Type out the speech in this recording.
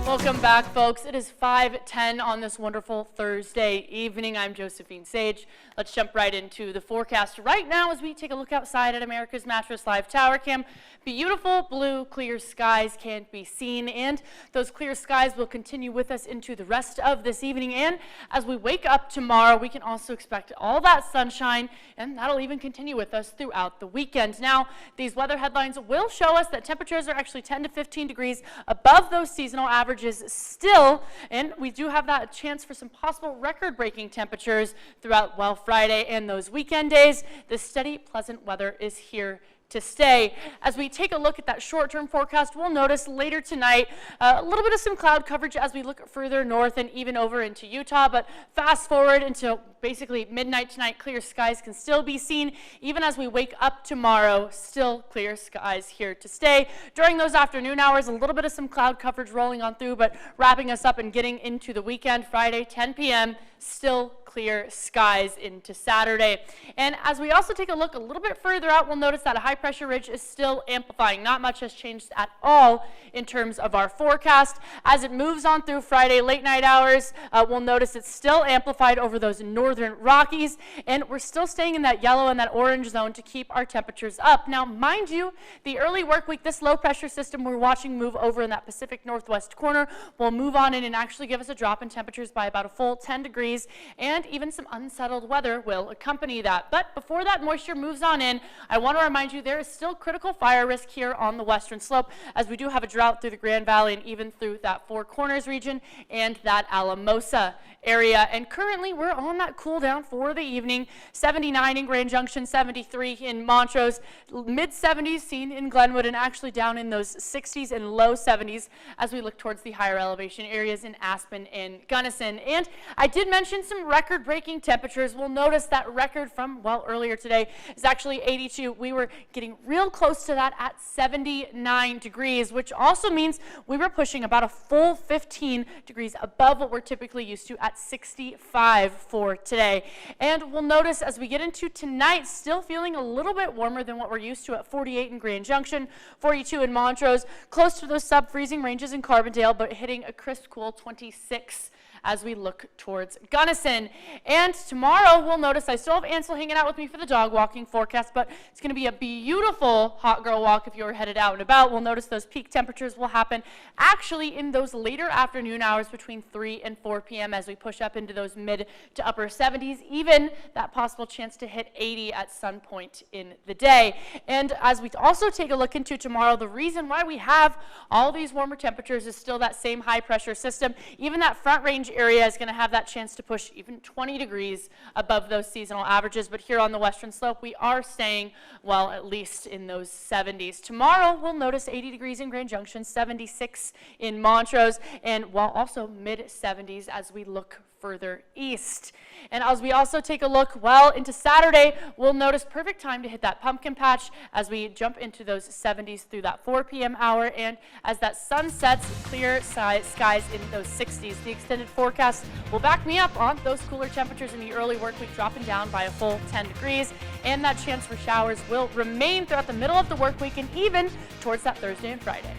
Welcome back, folks. It is 5:10 on this wonderful Thursday evening. I'm Josephine Sage. Let's jump right into the forecast right now as we take a look outside at America's Mattress Live Tower Cam. Beautiful blue, clear skies can be seen, and those clear skies will continue with us into the rest of this evening. And as we wake up tomorrow, we can also expect all that sunshine, and that'll even continue with us throughout the weekend. Now, these weather headlines will show us that temperatures are actually 10 to 15 degrees above those seasonal averages still, and we do have that chance for some possible record-breaking temperatures throughout, well, Friday and those weekend days. The steady, pleasant weather is here to stay. As we take a look at that short-term forecast, we'll notice later tonight a little bit of some cloud coverage as we look further north and even over into Utah, but fast forward until basically midnight tonight, clear skies can still be seen. Even as we wake up tomorrow, still clear skies here to stay. During those afternoon hours, a little bit of some cloud coverage rolling on through, but wrapping us up and getting into the weekend, Friday, 10 p.m., still clear skies into Saturday. And as we also take a look a little bit further out, we'll notice that a high pressure ridge is still amplifying. Not much has changed at all in terms of our forecast. As it moves on through Friday late night hours, we'll notice it's still amplified over those northern Rockies, and we're still staying in that yellow and that orange zone to keep our temperatures up. Now, mind you, the early work week, this low pressure system we're watching move over in that Pacific Northwest corner will move on in and actually give us a drop in temperatures by about a full 10 degrees, and even some unsettled weather will accompany that. But before that moisture moves on in, I want to remind you there is still critical fire risk here on the western slope, as we do have a drought through the Grand Valley and even through that Four Corners region and that Alamosa area. And currently we're on that cool down for the evening. 79 in Grand Junction, 73 in Montrose, mid 70s seen in Glenwood, and actually down in those 60s and low 70s as we look towards the higher elevation areas in Aspen and Gunnison. And I did mention some record-breaking temperatures. We'll notice that record from, well, earlier today is actually 82. We were getting real close to that at 79 degrees, which also means we were pushing about a full 15 degrees above what we're typically used to at 65 for today. And we'll notice as we get into tonight, still feeling a little bit warmer than what we're used to at 48 in Grand Junction, 42 in Montrose, close to those sub-freezing ranges in Carbondale, but hitting a crisp, cool 26 as we look towards Gunnison. And tomorrow we'll notice I still have Ansel hanging out with me for the dog walking forecast, but it's going to be a beautiful hot girl walk if you're headed out and about. We'll notice those peak temperatures will happen actually in those later afternoon hours between 3 and 4 p.m. as we push up into those mid to upper 70s, even that possible chance to hit 80 at some point in the day. And as we also take a look into tomorrow, the reason why we have all these warmer temperatures is still that same high pressure system. Even that front range area is going to have that chance to push even 20 degrees above those seasonal averages, but here on the western slope we are staying, well, at least in those 70s. Tomorrow we'll notice 80 degrees in Grand Junction, 76 in Montrose, and while also mid 70s as we look further east. And as we also take a look, well, into Saturday, we'll notice perfect time to hit that pumpkin patch as we jump into those 70s through that 4 p.m. hour, and as that sun sets, clear skies in those 60s. The extended forecast will back me up on those cooler temperatures in the early work week, dropping down by a full 10 degrees, and that chance for showers will remain throughout the middle of the work week and even towards that Thursday and Friday.